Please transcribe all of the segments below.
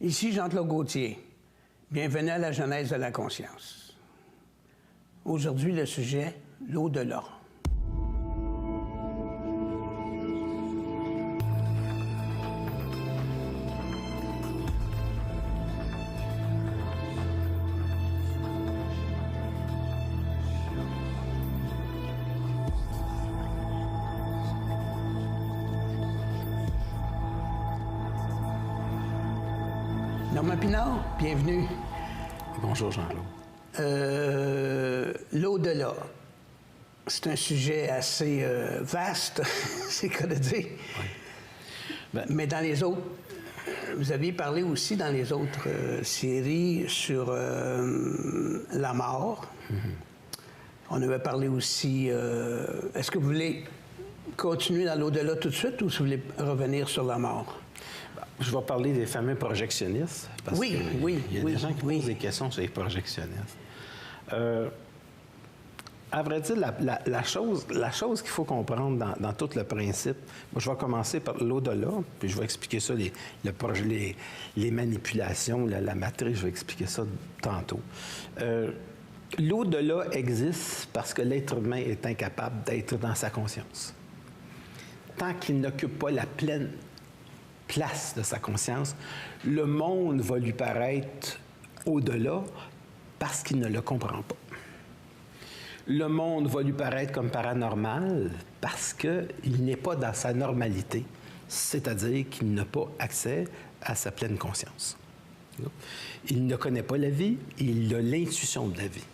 Ici Jean-Claude Gauthier. Bienvenue à la Genèse de la conscience. Aujourd'hui, le sujet, l'au-delà. Normand Pinard, bienvenue. Bonjour Jean-Claude. L'au-delà, c'est un sujet assez vaste, c'est le cas de dire. Oui. Mais dans les autres, vous aviez parlé aussi dans les autres séries sur la mort. On avait parlé aussi... est-ce que vous voulez continuer dans l'au-delà tout de suite ou si vous voulez revenir sur la mort? Je vais parler des fameux projectionnistes. Parce oui, que oui. Il y a des gens qui posent des questions sur les projectionnistes. À vrai dire, la chose qu'il faut comprendre dans tout le principe, moi, je vais commencer par l'au-delà, puis je vais expliquer ça, les manipulations, la matrice, je vais expliquer ça tantôt. L'au-delà existe parce que l'être humain est incapable d'être dans sa conscience. Tant qu'il n'occupe pas la pleine place de sa conscience, le monde va lui paraître au-delà parce qu'il ne le comprend pas. Le monde va lui paraître comme paranormal parce qu'il n'est pas dans sa normalité, c'est-à-dire qu'il n'a pas accès à sa pleine conscience. Il ne connaît pas la vie, il a l'intuition de la vie.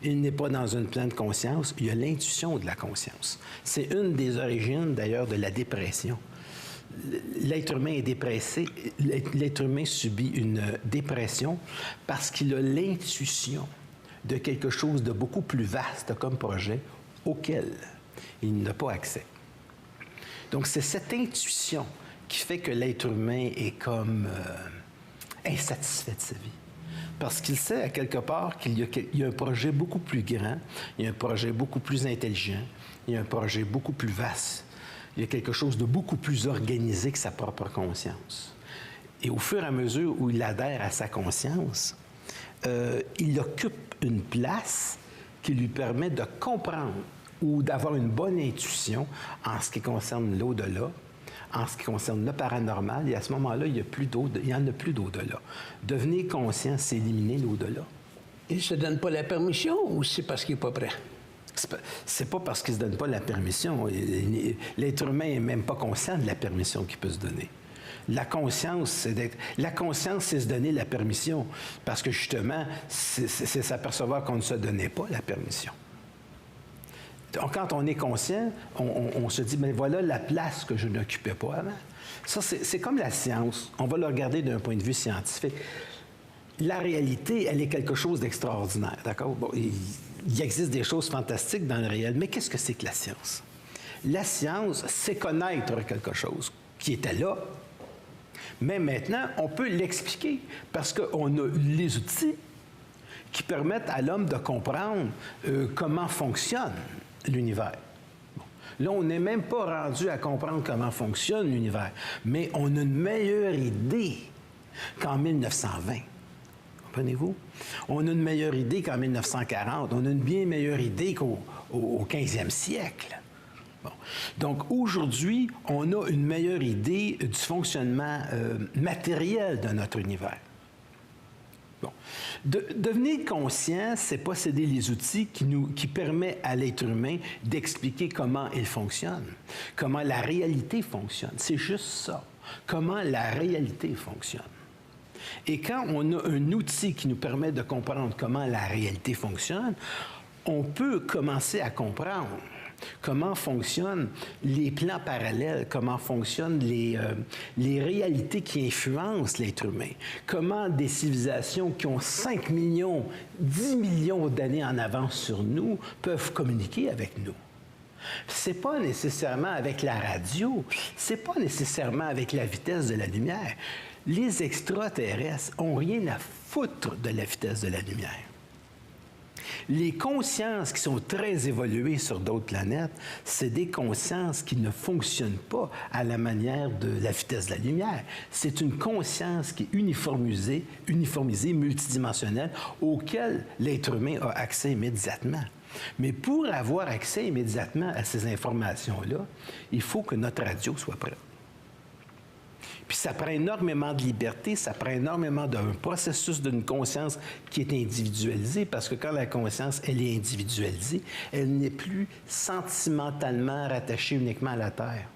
Il n'est pas dans une pleine conscience, il a l'intuition de la conscience. C'est une des origines, d'ailleurs, de la dépression. L'être humain est dépressé, l'être humain subit une dépression parce qu'il a l'intuition de quelque chose de beaucoup plus vaste comme projet auquel il n'a pas accès. Donc, c'est cette intuition qui fait que l'être humain est comme insatisfait de sa vie. Parce qu'il sait à quelque part qu'il y a un projet beaucoup plus grand, il y a un projet beaucoup plus intelligent, il y a un projet beaucoup plus vaste. Il y a quelque chose de beaucoup plus organisé que sa propre conscience. Et au fur et à mesure où il adhère à sa conscience, il occupe une place qui lui permet de comprendre ou d'avoir une bonne intuition en ce qui concerne l'au-delà, en ce qui concerne le paranormal, et à ce moment-là, il n'y en a plus d'au-delà. Devenir conscient, c'est éliminer l'au-delà. Il ne se donne pas la permission ou c'est parce qu'il n'est pas prêt? C'est pas parce qu'il ne se donne pas la permission. L'être humain n'est même pas conscient de la permission qu'il peut se donner. La conscience, c'est se donner la permission. Parce que justement, c'est s'apercevoir qu'on ne se donnait pas la permission. Donc, quand on est conscient, on se dit, mais voilà la place que je n'occupais pas avant. Ça, c'est comme la science. On va le regarder d'un point de vue scientifique. La réalité, elle est quelque chose d'extraordinaire, d'accord? Bon, il existe des choses fantastiques dans le réel, mais qu'est-ce que c'est que la science? La science, c'est connaître quelque chose qui était là, mais maintenant, on peut l'expliquer parce qu'on a les outils qui permettent à l'homme de comprendre comment fonctionne l'univers. Bon. Là, on n'est même pas rendu à comprendre comment fonctionne l'univers, mais on a une meilleure idée qu'en 1920. Comprenez-vous? On a une meilleure idée qu'en 1940. On a une bien meilleure idée qu'au 15e siècle. Bon. Donc, aujourd'hui, on a une meilleure idée du fonctionnement matériel de notre univers. Bon. Devenir conscient, c'est posséder les outils qui permettent à l'être humain d'expliquer comment il fonctionne, comment la réalité fonctionne. C'est juste ça. Comment la réalité fonctionne. Et quand on a un outil qui nous permet de comprendre comment la réalité fonctionne, on peut commencer à comprendre comment fonctionnent les plans parallèles, comment fonctionnent les réalités qui influencent l'être humain, comment des civilisations qui ont 5 millions, 10 millions d'années en avance sur nous peuvent communiquer avec nous. C'est pas nécessairement avec la radio, c'est pas nécessairement avec la vitesse de la lumière. Les extraterrestres n'ont rien à foutre de la vitesse de la lumière. Les consciences qui sont très évoluées sur d'autres planètes, c'est des consciences qui ne fonctionnent pas à la manière de la vitesse de la lumière. C'est une conscience qui est uniformisée, multidimensionnelle, auquel l'être humain a accès immédiatement. Mais pour avoir accès immédiatement à ces informations-là, il faut que notre radio soit prête. Puis ça prend énormément de liberté, ça prend énormément d'un processus d'une conscience qui est individualisée, parce que quand la conscience, elle est individualisée, elle n'est plus sentimentalement rattachée uniquement à la Terre.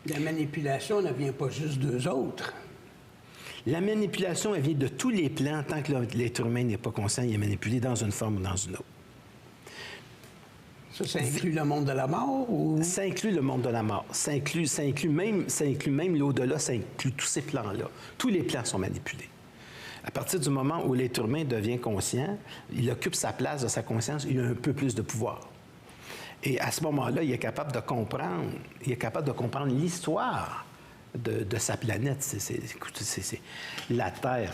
La manipulation ne vient pas juste d'eux autres. La manipulation, elle vient de tous les plans. Tant que l'être humain n'est pas conscient, il est manipulé dans une forme ou dans une autre. Ça inclut le monde de la mort? Ou... Ça inclut le monde de la mort. Ça inclut même l'au-delà, ça inclut tous ces plans-là. Tous les plans sont manipulés. À partir du moment où l'être humain devient conscient, il occupe sa place de sa conscience, il a un peu plus de pouvoir. Et à ce moment-là, il est capable de comprendre l'histoire de sa planète. La Terre,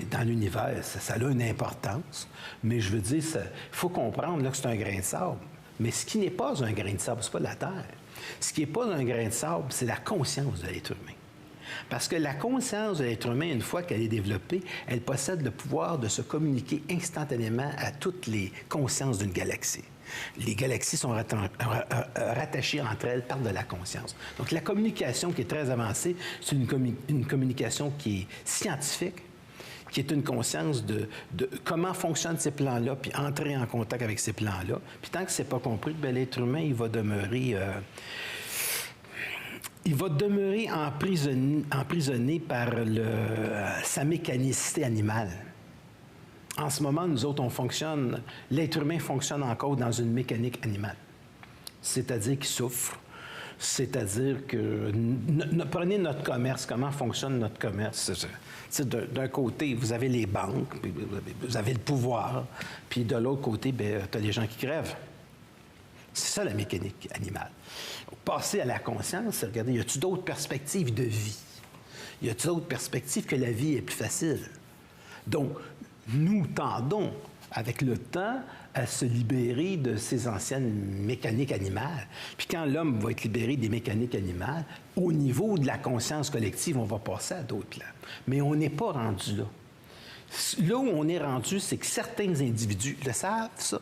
dans l'univers, ça a une importance, mais je veux dire, il faut comprendre là, que c'est un grain de sable. Mais ce qui n'est pas un grain de sable, c'est pas la Terre. Ce qui n'est pas un grain de sable, c'est la conscience de l'être humain. Parce que la conscience de l'être humain, une fois qu'elle est développée, elle possède le pouvoir de se communiquer instantanément à toutes les consciences d'une galaxie. Les galaxies sont rattachées entre elles par de la conscience. Donc, la communication qui est très avancée, c'est une communication qui est scientifique, qui est une conscience de comment fonctionnent ces plans-là, puis entrer en contact avec ces plans-là. Puis tant que ce n'est pas compris, bien, l'être humain, il va demeurer emprisonné par sa mécanicité animale. En ce moment, nous autres, l'être humain fonctionne encore dans une mécanique animale. C'est-à-dire qu'il souffre, c'est-à-dire que... Prenez notre commerce, comment fonctionne notre commerce. D'un côté, vous avez les banques, puis vous avez le pouvoir, puis de l'autre côté, tu as les gens qui crèvent. C'est ça la mécanique animale. Passer à la conscience, c'est regarder, y a-t-il d'autres perspectives de vie? Y a-t-il d'autres perspectives que la vie est plus facile? Donc, nous tendons, avec le temps, à se libérer de ces anciennes mécaniques animales. Puis quand l'homme va être libéré des mécaniques animales, au niveau de la conscience collective, on va passer à d'autres plans. Mais on n'est pas rendu là. Là où on est rendu, c'est que certains individus le savent, ça.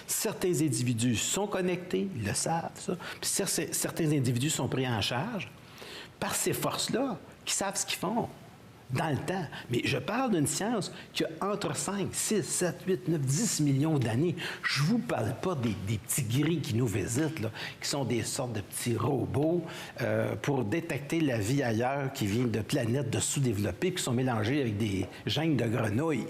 Certains individus sont connectés, ils le savent, ça. Puis certains individus sont pris en charge par ces forces-là qui savent ce qu'ils font dans le temps. Mais je parle d'une science qui a entre 5, 6, 7, 8, 9, 10 millions d'années. Je ne vous parle pas des petits gris qui nous visitent, là, qui sont des sortes de petits robots pour détecter la vie ailleurs qui vient de planètes de sous-développées qui sont mélangées avec des gènes de grenouilles.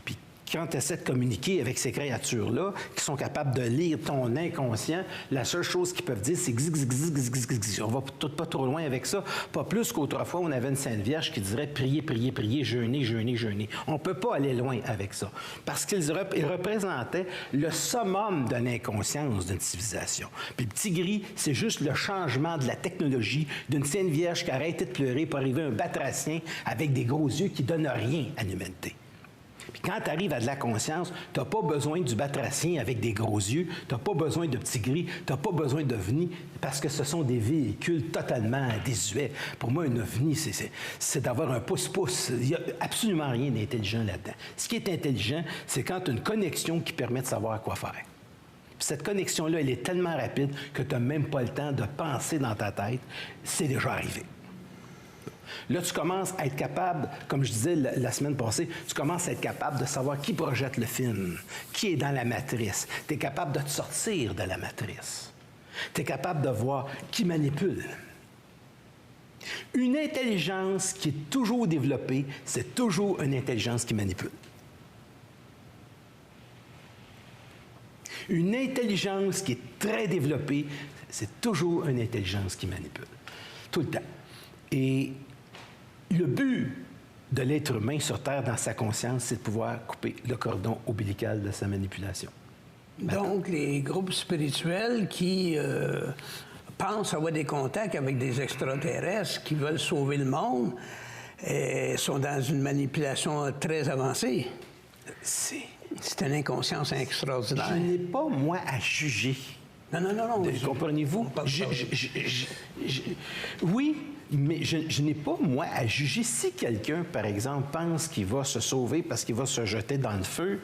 Puis quand tu essaies de communiquer avec ces créatures-là, qui sont capables de lire ton inconscient, la seule chose qu'ils peuvent dire, c'est « On va pas trop loin avec ça. Pas plus qu'autrefois, on avait une Sainte Vierge qui dirait « Priez, priez, priez, jeûnez, jeûnez, jeûnez ». On ne peut pas aller loin avec ça. Parce qu'ils représentaient le summum de l'inconscience d'une civilisation. Puis le petit gris, c'est juste le changement de la technologie d'une Sainte Vierge qui a arrêté de pleurer pour arriver à un batracien avec des gros yeux qui ne donnent rien à l'humanité. Puis quand tu arrives à de la conscience, tu n'as pas besoin du batracien avec des gros yeux, tu n'as pas besoin de petits gris, tu n'as pas besoin d'ovnis, parce que ce sont des véhicules totalement désuets. Pour moi, un ovni, c'est d'avoir un pouce-pouce. Il n'y a absolument rien d'intelligent là-dedans. Ce qui est intelligent, c'est quand tu as une connexion qui permet de savoir quoi faire. Puis cette connexion-là, elle est tellement rapide que tu n'as même pas le temps de penser dans ta tête. C'est déjà arrivé. Là, tu commences à être capable, comme je disais la semaine passée, tu commences à être capable de savoir qui projette le film, qui est dans la matrice. Tu es capable de te sortir de la matrice. Tu es capable de voir qui manipule. Une intelligence qui est toujours développée, c'est toujours une intelligence qui manipule. Une intelligence qui est très développée, c'est toujours une intelligence qui manipule. Tout le temps. Et le but de l'être humain sur Terre, dans sa conscience, c'est de pouvoir couper le cordon ombilical de sa manipulation. Donc, les groupes spirituels qui pensent avoir des contacts avec des extraterrestres qui veulent sauver le monde sont dans une manipulation très avancée. C'est une inconscience extraordinaire. Je n'ai pas, moi, à juger. Non. Comprenez-vous? Oui, mais je n'ai pas, moi, à juger. Si quelqu'un, par exemple, pense qu'il va se sauver parce qu'il va se jeter dans le feu,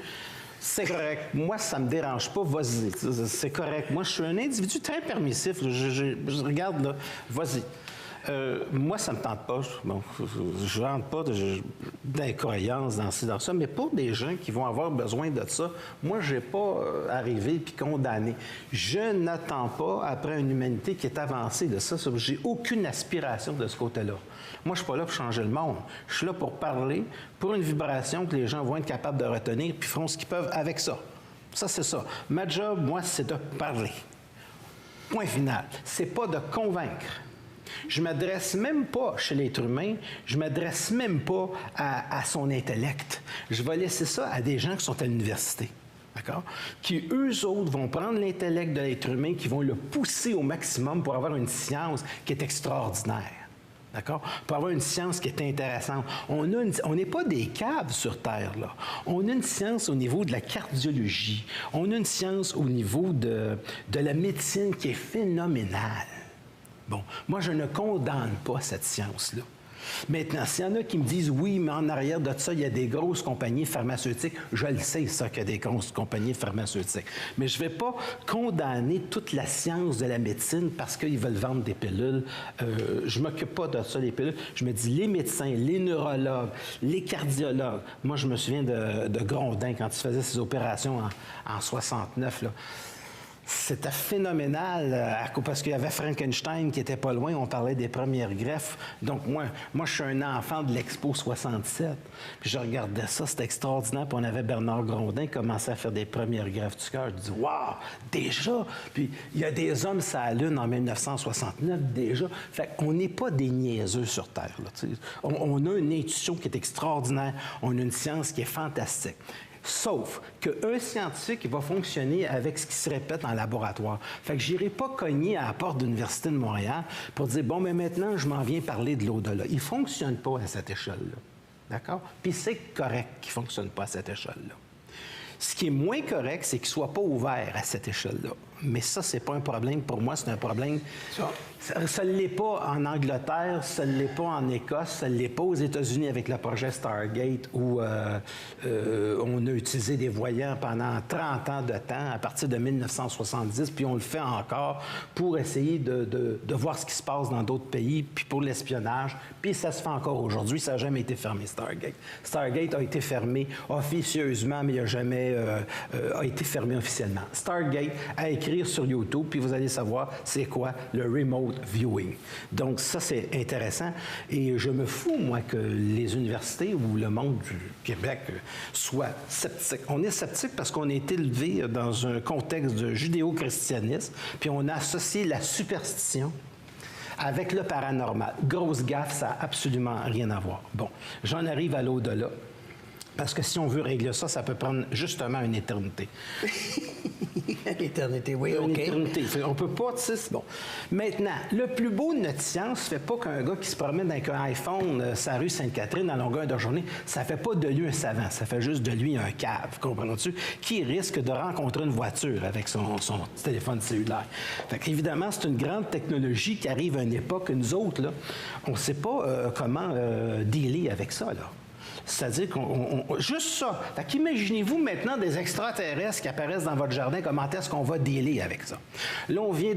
c'est correct. Moi, ça ne me dérange pas. Vas-y. C'est correct. Moi, je suis un individu très permissif. Je regarde, là. Vas-y. Moi, ça ne me tente pas. Bon, je ne rentre pas d'incohérence dans ça, mais pour des gens qui vont avoir besoin de ça, moi, je n'ai pas arrivé puis condamné. Je n'attends pas, après une humanité qui est avancée de ça, j'ai aucune aspiration de ce côté-là. Moi, je ne suis pas là pour changer le monde. Je suis là pour parler, pour une vibration que les gens vont être capables de retenir puis feront ce qu'ils peuvent avec ça. Ça, c'est ça. Ma job, moi, c'est de parler. Point final. C'est pas de convaincre. Je ne m'adresse même pas chez l'être humain, je ne m'adresse même pas à son intellect. Je vais laisser ça à des gens qui sont à l'université, d'accord? Qui, eux autres, vont prendre l'intellect de l'être humain, qui vont le pousser au maximum pour avoir une science qui est extraordinaire. D'accord? Pour avoir une science qui est intéressante. On n'est pas des caves sur Terre, là. On a une science au niveau de la cardiologie. On a une science au niveau de la médecine qui est phénoménale. Bon, moi, je ne condamne pas cette science-là. Maintenant, s'il y en a qui me disent, oui, mais en arrière de ça, il y a des grosses compagnies pharmaceutiques, je le sais, ça, qu'il y a des grosses compagnies pharmaceutiques. Mais je ne vais pas condamner toute la science de la médecine parce qu'ils veulent vendre des pilules. Je ne m'occupe pas de ça, les pilules. Je me dis, les médecins, les neurologues, les cardiologues. Moi, je me souviens de Grondin, quand il faisait ses opérations en 69, là. C'était phénoménal, parce qu'il y avait Frankenstein qui était pas loin, on parlait des premières greffes. Donc, moi, je suis un enfant de l'Expo 67. Puis je regardais ça, c'était extraordinaire. Puis on avait Bernard Grondin qui commençait à faire des premières greffes du cœur. Je dis, waouh, déjà! Puis il y a des hommes sur la Lune en 1969, déjà. Fait qu'on n'est pas des niaiseux sur Terre, là, on a une intuition qui est extraordinaire. On a une science qui est fantastique. Sauf qu'un scientifique va fonctionner avec ce qui se répète en laboratoire. Fait que je n'irai pas cogner à la porte de l'Université de Montréal pour dire, bon, mais maintenant, je m'en viens parler de l'au-delà. Il ne fonctionne pas à cette échelle-là. D'accord? Puis c'est correct qu'il ne fonctionne pas à cette échelle-là. Ce qui est moins correct, c'est qu'il ne soit pas ouvert à cette échelle-là. Mais ça, c'est pas un problème pour moi, c'est un problème... Ça ne l'est pas en Angleterre, ça ne l'est pas en Écosse, ça ne l'est pas aux États-Unis avec le projet Stargate où on a utilisé des voyants pendant 30 ans de temps, à partir de 1970, puis on le fait encore pour essayer de voir ce qui se passe dans d'autres pays, puis pour l'espionnage, puis ça se fait encore aujourd'hui, ça n'a jamais été fermé, Stargate. Stargate a été fermé officieusement, mais il n'a jamais a été fermé officiellement. Stargate, à écrire sur YouTube, puis vous allez savoir c'est quoi le remote viewing. Donc, ça, c'est intéressant. Et je me fous, moi, que les universités ou le monde du Québec soient sceptiques. On est sceptiques parce qu'on a été élevé dans un contexte de judéo-christianisme, puis on a associé la superstition avec le paranormal. Grosse gaffe, ça n'a absolument rien à voir. Bon, j'en arrive à l'au-delà. Parce que si on veut régler ça, ça peut prendre justement une éternité. Une éternité, oui, OK. Une éternité. On peut pas, tu sais, bon. Maintenant, le plus beau de notre science fait pas qu'un gars qui se promène avec un iPhone sa rue Sainte-Catherine à longueur de journée, ça fait pas de lui un savant, ça fait juste de lui un cave, comprends-tu, qui risque de rencontrer une voiture avec son téléphone cellulaire. Fait qu'évidemment, c'est une grande technologie qui arrive à une époque que nous autres, là, on sait pas comment dealer avec ça, là. C'est-à-dire qu'on... Juste ça. Fait qu'imaginez-vous maintenant des extraterrestres qui apparaissent dans votre jardin, comment est-ce qu'on va dealer avec ça? Là, on vient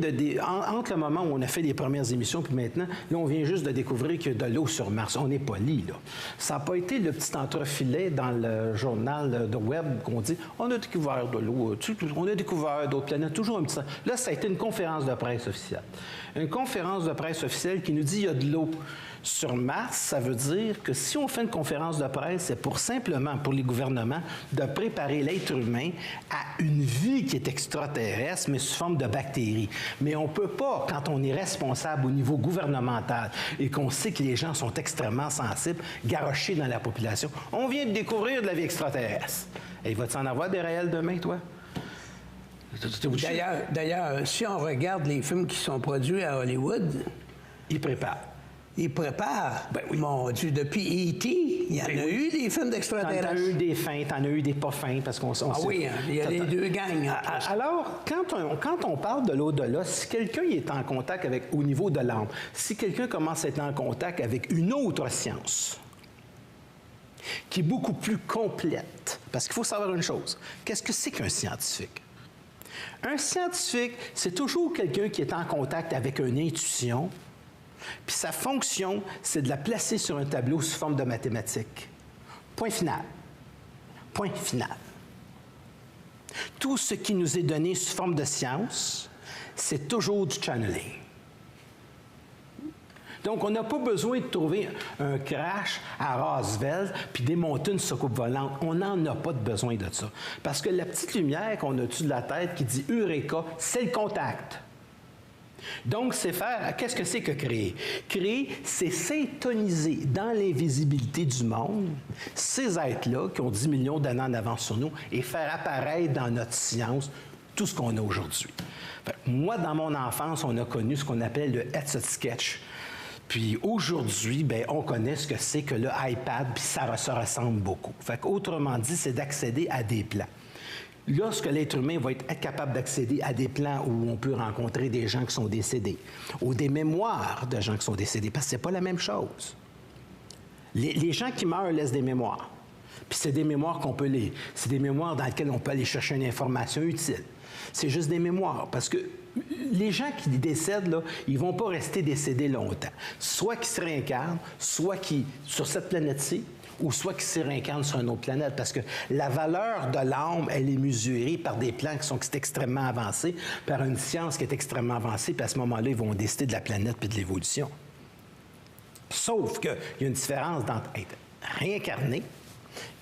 entre le moment où on a fait les premières émissions puis maintenant, là, on vient juste de découvrir qu'il y a de l'eau sur Mars. On n'est pas lié, là. Ça n'a pas été le petit entrefilet dans le journal de web qu'on dit « On a découvert de l'eau, on a découvert d'autres planètes, toujours un petit... » Là, ça a été une conférence de presse officielle. Une conférence de presse officielle qui nous dit « Il y a de l'eau. » Sur Mars, ça veut dire que si on fait une conférence de presse, c'est simplement pour les gouvernements de préparer l'être humain à une vie qui est extraterrestre, mais sous forme de bactéries. Mais on ne peut pas, quand on est responsable au niveau gouvernemental et qu'on sait que les gens sont extrêmement sensibles, garrocher dans la population. On vient de découvrir de la vie extraterrestre. Et va-t-il en avoir des réels demain, toi? D'ailleurs, si on regarde les films qui sont produits à Hollywood... Ils préparent. Ils préparent. Ben oui. Mon Dieu, depuis E.T., il y en a eu des films T'en d'extraterrestres. as eu des fins, t'en as eu des pas fins, parce qu'on Ah oui, hein, il y a les deux gangs. Alors, quand on parle de l'au-delà, si quelqu'un est en contact avec, au niveau de l'âme, si quelqu'un commence à être en contact avec une autre science, qui est beaucoup plus complète, parce qu'il faut savoir une chose, qu'est-ce que c'est qu'un scientifique? Un scientifique, c'est toujours quelqu'un qui est en contact avec une intuition, puis sa fonction, c'est de la placer sur un tableau sous forme de mathématiques. Point final. Point final. Tout ce qui nous est donné sous forme de science, c'est toujours du channeling. Donc, on n'a pas besoin de trouver un crash à Roswell puis démonter une soucoupe volante. On n'en a pas de besoin de ça. Parce que la petite lumière qu'on a au-dessus de la tête qui dit « Eureka », c'est le contact. Donc, c'est faire... Qu'est-ce que c'est que créer? Créer, c'est syntoniser dans l'invisibilité du monde ces êtres-là qui ont 10 millions d'années en avance sur nous et faire apparaître dans notre science tout ce qu'on a aujourd'hui. Moi, dans mon enfance, on a connu ce qu'on appelle le Etch-a-Sketch. Puis aujourd'hui, bien, on connaît ce que c'est que le iPad, puis ça se ressemble beaucoup. Autrement dit, c'est d'accéder à des plans. Lorsque l'être humain va être capable d'accéder à des plans où on peut rencontrer des gens qui sont décédés, ou des mémoires de gens qui sont décédés, parce que c'est pas la même chose. Les gens qui meurent laissent des mémoires. Puis c'est des mémoires c'est des mémoires dans lesquelles on peut aller chercher une information utile. C'est juste des mémoires, parce que les gens qui décèdent, là, ils ne vont pas rester décédés longtemps. Soit qu'ils se réincarnent, soit qu'ils, sur cette planète-ci, ou soit qu'ils se réincarnent sur une autre planète, parce que la valeur de l'âme, elle est mesurée par des plans qui sont extrêmement avancés, par une science qui est extrêmement avancée, puis à ce moment-là, ils vont décider de la planète puis de l'évolution. Sauf qu'il y a une différence entre être réincarné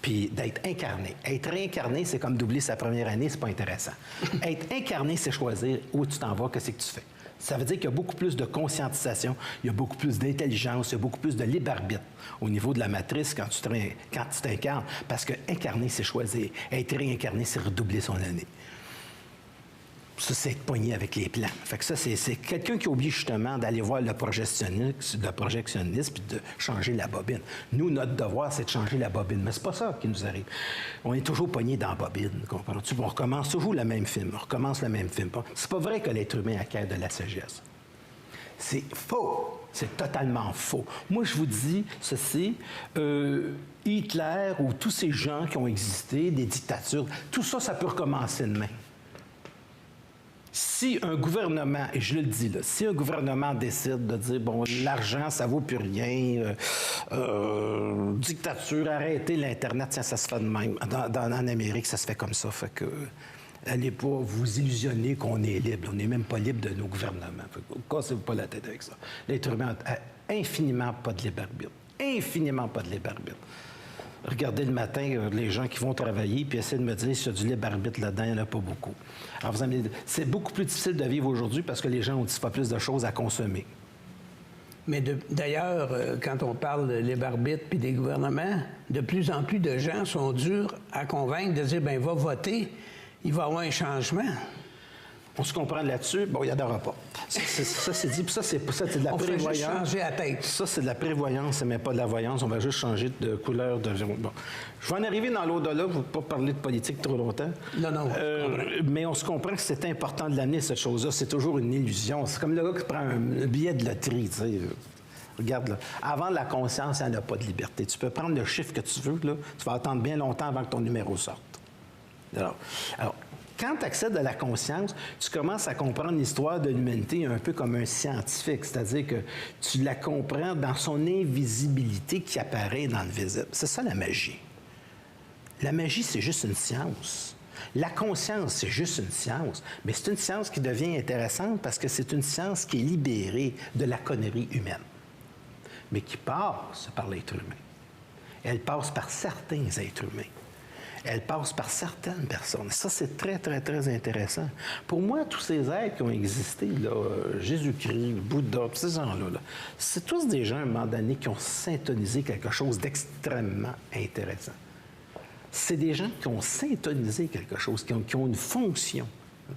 puis d'être incarné. Être réincarné, c'est comme doubler sa première année, c'est pas intéressant. Être incarné, c'est choisir où tu t'en vas, qu'est-ce que tu fais. Ça veut dire qu'il y a beaucoup plus de conscientisation, il y a beaucoup plus d'intelligence, il y a beaucoup plus de libre arbitre au niveau de la matrice quand tu t'incarnes, parce que incarner, c'est choisir. Être réincarné, c'est redoubler son année. Ça, c'est être pogné avec les plans. Fait que ça, c'est quelqu'un qui oublie justement d'aller voir le projectionniste puis de changer la bobine. Nous, notre devoir, c'est de changer la bobine. Mais c'est pas ça qui nous arrive. On est toujours pogné dans la bobine, comprends-tu? On recommence toujours le même film. On recommence le même film. C'est pas vrai que l'être humain acquiert de la sagesse. C'est faux. C'est totalement faux. Moi, je vous dis ceci, Hitler ou tous ces gens qui ont existé, des dictatures, tout ça, ça peut recommencer demain. Si un gouvernement, et je le dis là, si un gouvernement décide de dire, bon, l'argent, ça vaut plus rien, dictature, arrêtez l'Internet, tiens, ça se fait de même. En Amérique, ça se fait comme ça. Fait que, allez pas vous illusionner qu'on est libre. On n'est même pas libre de nos gouvernements. Fait que, cassez-vous pas la tête avec ça. L'être humain a infiniment pas de libre arbitre. Infiniment pas de libre arbitre. Regardez le matin, les gens qui vont travailler puis essaient de me dire s'il y a du libre arbitre là-dedans, il n'y en a pas beaucoup. Alors, vous allez, c'est beaucoup plus difficile de vivre aujourd'hui parce que les gens ont 10 fois plus de choses à consommer. Mais d'ailleurs, quand on parle de libre arbitre puis des gouvernements, de plus en plus de gens sont durs à convaincre de dire, bien, va voter, il va y avoir un changement. On se comprend là-dessus, bon, il n'y en aura pas. Ça, c'est dit, puis ça, c'est de la prévoyance. On fait juste changer la tête. Ça, c'est de la prévoyance, mais pas de la voyance. On va juste changer de couleur de... Bon. Je vais en arriver dans l'au-delà, je ne veux pas parler de politique trop longtemps. Non, mais on se comprend que c'est important de l'amener, cette chose-là. C'est toujours une illusion. C'est comme le gars qui prend un billet de loterie, tu sais. Regarde, là. Avant la conscience, il n'y en a pas de liberté. Tu peux prendre le chiffre que tu veux, là. Tu vas attendre bien longtemps avant que ton numéro sorte. Alors quand tu accèdes à la conscience, tu commences à comprendre l'histoire de l'humanité un peu comme un scientifique, c'est-à-dire que tu la comprends dans son invisibilité qui apparaît dans le visible. C'est ça la magie. La magie, c'est juste une science. La conscience, c'est juste une science, mais c'est une science qui devient intéressante parce que c'est une science qui est libérée de la connerie humaine, mais qui passe par l'être humain. Elle passe par certains êtres humains. Elle passe par certaines personnes. Ça, c'est très, très, très intéressant. Pour moi, tous ces êtres qui ont existé, là, Jésus-Christ, Bouddha, ces gens-là, c'est tous des gens, à un moment donné, qui ont syntonisé quelque chose d'extrêmement intéressant. C'est des gens qui ont syntonisé quelque chose, qui ont une fonction.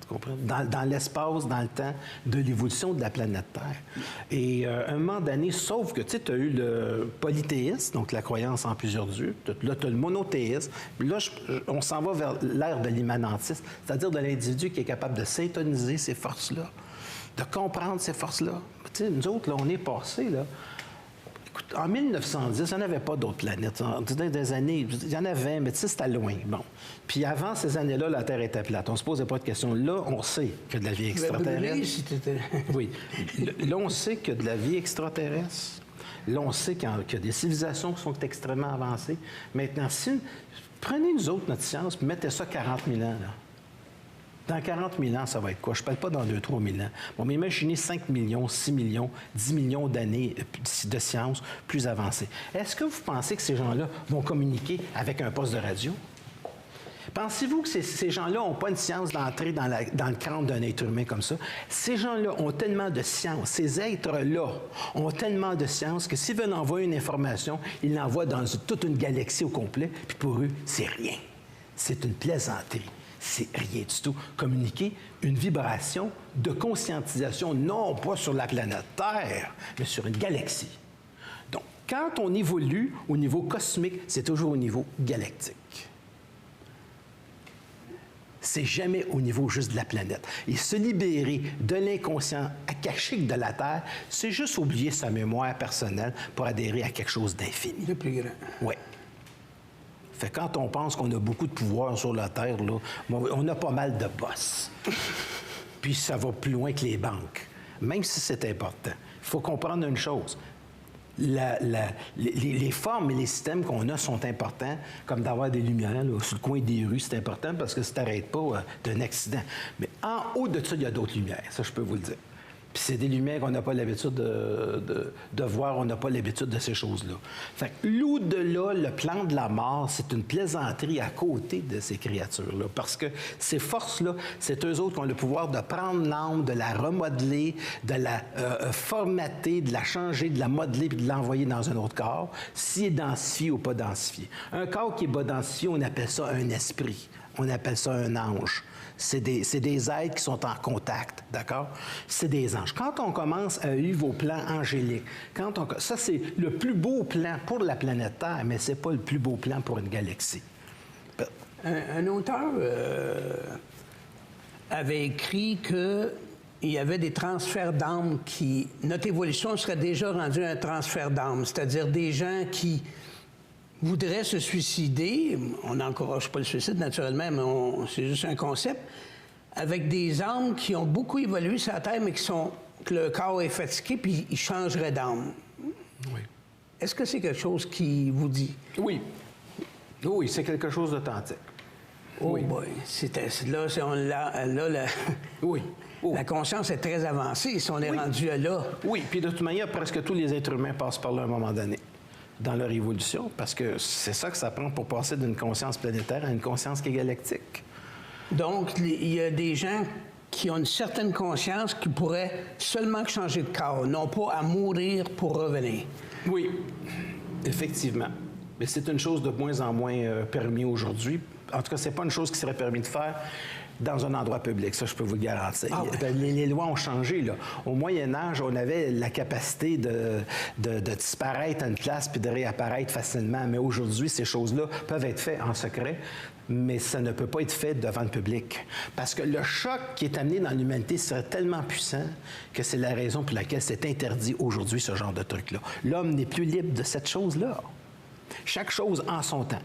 Tu comprends? Dans l'espace, dans le temps de l'évolution de la planète Terre. Et à un moment donné, sauf que tu as eu le polythéisme, donc la croyance en plusieurs dieux. Là, tu as le monothéisme. Puis là, on s'en va vers l'ère de l'immanentisme, c'est-à-dire de l'individu qui est capable de syntoniser ces forces-là, de comprendre ces forces-là. Tu sais, nous autres, là, on est passés, là. Écoute, en 1910, il n'y en avait pas d'autres planètes. Dans des années, il y en avait, mais tu sais, c'était loin. Bon. Puis avant ces années-là, la Terre était plate. On ne se posait pas de questions. Là, on sait qu'il y a de la vie extraterrestre. Oui. Là, on sait qu'il y a de la vie extraterrestre. Là, on sait qu'il y a des civilisations qui sont extrêmement avancées. Maintenant, prenez nous autres notre science, puis mettez ça 40 000 ans, là. Dans 40 000 ans, ça va être quoi? Je ne parle pas dans 2-3 000 ans. Bon, mais imaginez 5 millions, 6 millions, 10 millions d'années de sciences plus avancées. Est-ce que vous pensez que ces gens-là vont communiquer avec un poste de radio? Pensez-vous que ces gens-là n'ont pas une science d'entrer dans le crâne d'un être humain comme ça? Ces gens-là ont tellement de science, ces êtres-là ont tellement de science que s'ils veulent envoyer une information, ils l'envoient dans toute une galaxie au complet, puis pour eux, c'est rien. C'est une plaisanterie. C'est rien du tout. Communiquer une vibration de conscientisation, non pas sur la planète Terre, mais sur une galaxie. Donc, quand on évolue au niveau cosmique, c'est toujours au niveau galactique. C'est jamais au niveau juste de la planète. Et se libérer de l'inconscient akashique de la Terre, c'est juste oublier sa mémoire personnelle pour adhérer à quelque chose d'infini. Le plus grand. Oui. Fait que quand on pense qu'on a beaucoup de pouvoir sur la Terre, là, on a pas mal de boss. Puis ça va plus loin que les banques, même si c'est important. Il faut comprendre une chose. Les formes et les systèmes qu'on a sont importants, comme d'avoir des lumières là, sur le coin des rues, c'est important parce que ça ne t'arrête pas d'un accident. Mais en haut de ça, il y a d'autres lumières, ça je peux vous le dire. Puis c'est des lumières qu'on n'a pas l'habitude de voir, on n'a pas l'habitude de ces choses-là. Fait que l'au-delà, le plan de la mort, c'est une plaisanterie à côté de ces créatures-là. Parce que ces forces-là, c'est eux autres qui ont le pouvoir de prendre l'âme, de la remodeler, de la formater, de la changer, de la modeler, puis de l'envoyer dans un autre corps, s'il est densifié ou pas densifié. Un corps qui est pas densifié, on appelle ça un esprit. On appelle ça un ange. C'est des êtres qui sont en contact, d'accord? C'est des anges. Quand on commence à vivre vos plans angéliques, ça, c'est le plus beau plan pour la planète Terre, mais c'est pas le plus beau plan pour une galaxie. Un auteur avait écrit qu'il y avait des transferts d'âme notre évolution serait déjà rendue un transfert d'âme, c'est-à-dire des gens qui voudraient se suicider, on n'encourage pas le suicide naturellement, mais c'est juste un concept, avec des âmes qui ont beaucoup évolué sur la Terre, mais que le corps est fatigué, puis ils changeraient d'âme. Oui. Est-ce que c'est quelque chose qui vous dit? Oui. Oui, c'est quelque chose d'authentique. Oh oui. Boy, Oui. Oh. La conscience est très avancée si on est rendu là. Oui, puis de toute manière, presque tous les êtres humains passent par là à un moment donné dans leur évolution, parce que c'est ça que ça prend pour passer d'une conscience planétaire à une conscience qui est galactique. Donc, il y a des gens qui ont une certaine conscience qui pourraient seulement changer de corps, non pas à mourir pour revenir. Oui, effectivement. Mais c'est une chose de moins en moins permis aujourd'hui. En tout cas, c'est pas une chose qui serait permis de faire dans un endroit public, ça, je peux vous le garantir. Ah, oui. Les lois ont changé, là. Au Moyen Âge, on avait la capacité de disparaître à une place puis de réapparaître facilement. Mais aujourd'hui, ces choses-là peuvent être faites en secret, mais ça ne peut pas être fait devant le public. Parce que le choc qui est amené dans l'humanité serait tellement puissant que c'est la raison pour laquelle c'est interdit aujourd'hui, ce genre de truc-là. L'homme n'est plus libre de cette chose-là. Chaque chose en son temps.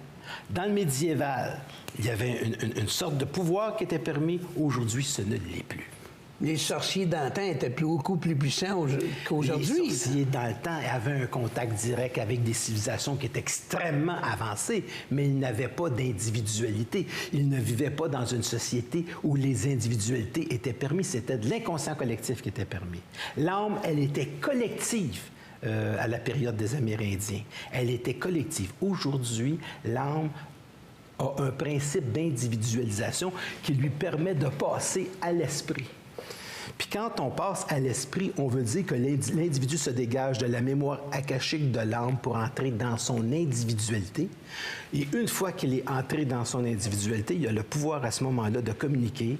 Dans le médiéval, il y avait une sorte de pouvoir qui était permis. Aujourd'hui, ce ne l'est plus. Les sorciers d'antan étaient beaucoup plus puissants qu'aujourd'hui. Les sorciers dans le temps avaient un contact direct avec des civilisations qui étaient extrêmement avancées, mais ils n'avaient pas d'individualité. Ils ne vivaient pas dans une société où les individualités étaient permises. C'était de l'inconscient collectif qui était permis. L'âme, elle était collective. À la période des Amérindiens. Elle était collective. Aujourd'hui, l'âme a un principe d'individualisation qui lui permet de passer à l'esprit. Puis quand on passe à l'esprit, on veut dire que l'individu se dégage de la mémoire akashique de l'âme pour entrer dans son individualité. Et une fois qu'il est entré dans son individualité, il a le pouvoir à ce moment-là de communiquer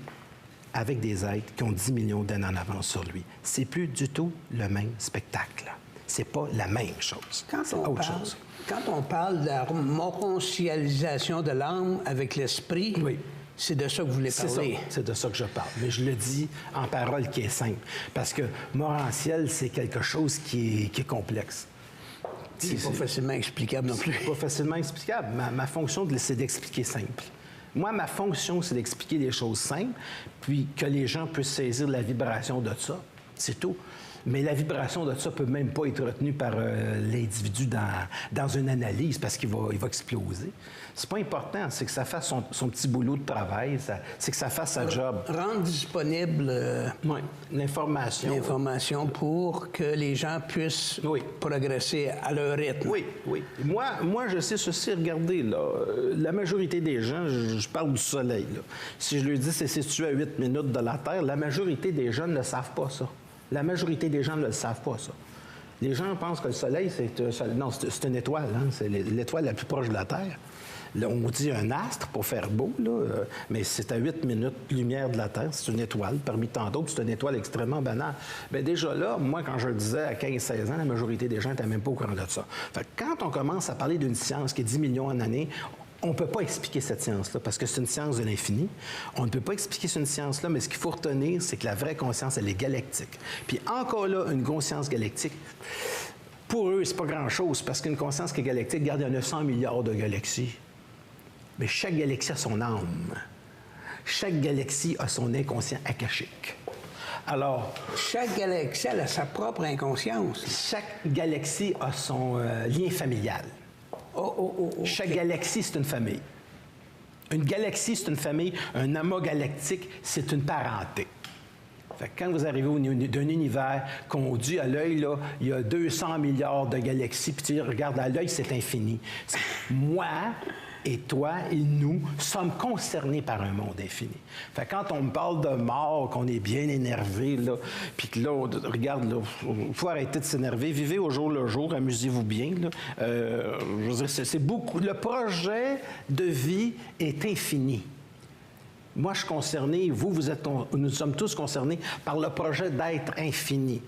avec des êtres qui ont 10 millions d'années en avance sur lui. C'est plus du tout le même spectacle. C'est pas la même chose. C'est autre chose. Quand on parle de la morontialisation de l'âme avec l'esprit, oui. C'est de ça que vous voulez parler. C'est de ça que je parle. Mais je le dis en parole qui est simple. Parce que morantiel, c'est quelque chose qui est complexe. C'est pas facilement explicable non plus. C'est pas facilement explicable. Ma fonction, c'est d'expliquer simple. Moi, ma fonction, c'est d'expliquer des choses simples, puis que les gens puissent saisir la vibration de ça. C'est tout. Mais la vibration de ça ne peut même pas être retenue par l'individu dans une analyse parce qu'il va exploser. C'est pas important, c'est que ça fasse son petit boulot de travail, c'est que ça fasse sa job. Rendre disponible l'information pour que les gens puissent progresser à leur rythme. Oui, oui. Moi, je sais ceci, regardez, là, la majorité des gens, je parle du Soleil, là. Si je leur dis c'est situé à 8 minutes de la Terre, la majorité des gens ne savent pas ça. La majorité des gens ne le savent pas, ça. Les gens pensent que le Soleil, c'est une étoile, hein? C'est l'étoile la plus proche de la Terre. Là, on dit un astre pour faire beau, là, mais c'est à 8 minutes de lumière de la Terre. C'est une étoile. Parmi tant d'autres, c'est une étoile extrêmement banale. Bien, déjà là, moi, quand je le disais à 15-16 ans, la majorité des gens n'étaient même pas au courant de ça. Fait que quand on commence à parler d'une science qui est 10 millions en année, on ne peut pas expliquer cette science-là parce que c'est une science de l'infini. On ne peut pas expliquer cette science-là, mais ce qu'il faut retenir, c'est que la vraie conscience, elle est galactique. Puis encore là, une conscience galactique, pour eux, c'est pas grand-chose parce qu'une conscience qui est galactique, regarde, il y a 900 milliards de galaxies. Mais chaque galaxie a son âme. Chaque galaxie a son inconscient akashique. Alors, chaque galaxie elle a sa propre inconscience. Chaque galaxie a son lien familial. Chaque galaxie, c'est une famille. Une galaxie, c'est une famille. Un amas galactique, c'est une parenté. Fait que quand vous arrivez au niveau d'un univers qu'on dit à l'œil, là, il y a 200 milliards de galaxies, puis tu regardes à l'œil, c'est infini. Moi et toi et nous sommes concernés par un monde infini. Fait que quand on me parle de mort, qu'on est bien énervé, là, puis que là, regarde, il faut arrêter de s'énerver, vivez au jour le jour, amusez-vous bien. Là. Je veux dire, c'est beaucoup. Le projet de vie est infini. Moi, je suis concerné, nous sommes tous concernés par le projet d'être infini.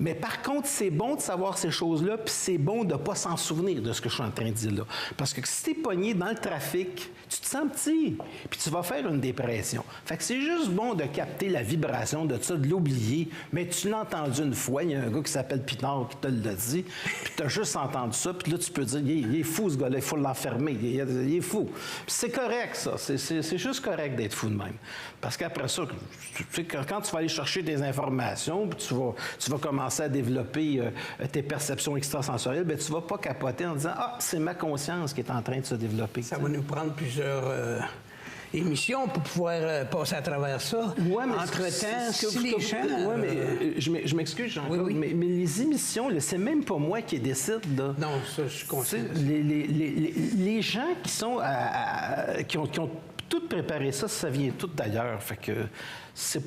Mais par contre, c'est bon de savoir ces choses-là, puis c'est bon de ne pas s'en souvenir de ce que je suis en train de dire là. Parce que si tu es pogné dans le trafic, tu te sens petit, puis tu vas faire une dépression. Fait que c'est juste bon de capter la vibration de ça, de l'oublier, mais tu l'as entendu une fois, il y a un gars qui s'appelle Pinard qui te l'a dit, puis tu as juste entendu ça, puis là, tu peux dire, il est fou ce gars-là, il faut l'enfermer, il est fou. Puis c'est correct, ça, c'est juste correct d'être fou de même. Parce qu'après ça, tu sais, quand tu vas aller chercher des informations, puis tu vas commencer à développer tes perceptions extrasensorielles, bien, tu ne vas pas capoter en disant « Ah, c'est ma conscience qui est en train de se développer. » Ça va nous prendre plusieurs émissions pour pouvoir passer à travers ça. Ouais, mais entre-temps, si les gens... Oui, mais je m'excuse, Jean-Claude, oui. mais les émissions, c'est même pas moi qui décide. Là. Non, ça, je suis conscient. Les gens qui sont qui ont tout préparé ça vient tout d'ailleurs. Fait que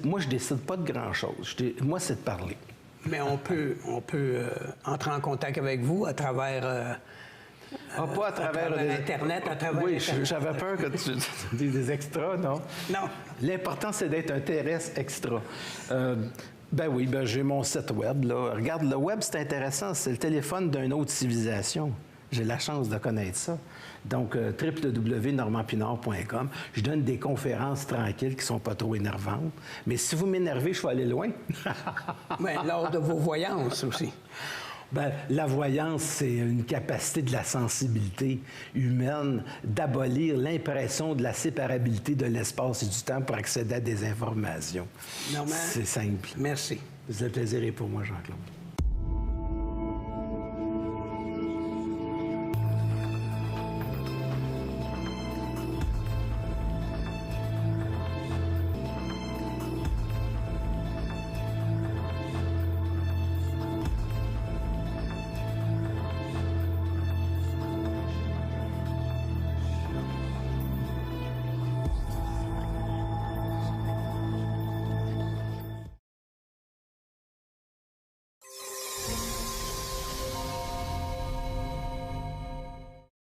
moi, je décide pas de grand-chose. Moi, c'est de parler. Mais on peut entrer en contact avec vous à travers... pas à travers Internet, à travers... Oui, j'avais peur que tu dises des extras, non? Non. L'important, c'est d'être un terrestre extra. Oui, j'ai mon site web, là. Regarde, le web, c'est intéressant. C'est le téléphone d'une autre civilisation. J'ai la chance de connaître ça. Donc, www.normandpinard.com. Je donne des conférences tranquilles qui ne sont pas trop énervantes. Mais si vous m'énervez, je vais aller loin. Mais lors de vos voyances aussi. La voyance, c'est une capacité de la sensibilité humaine d'abolir l'impression de la séparabilité de l'espace et du temps pour accéder à des informations. C'est simple. Merci. C'est un plaisir pour moi, Jean-Claude.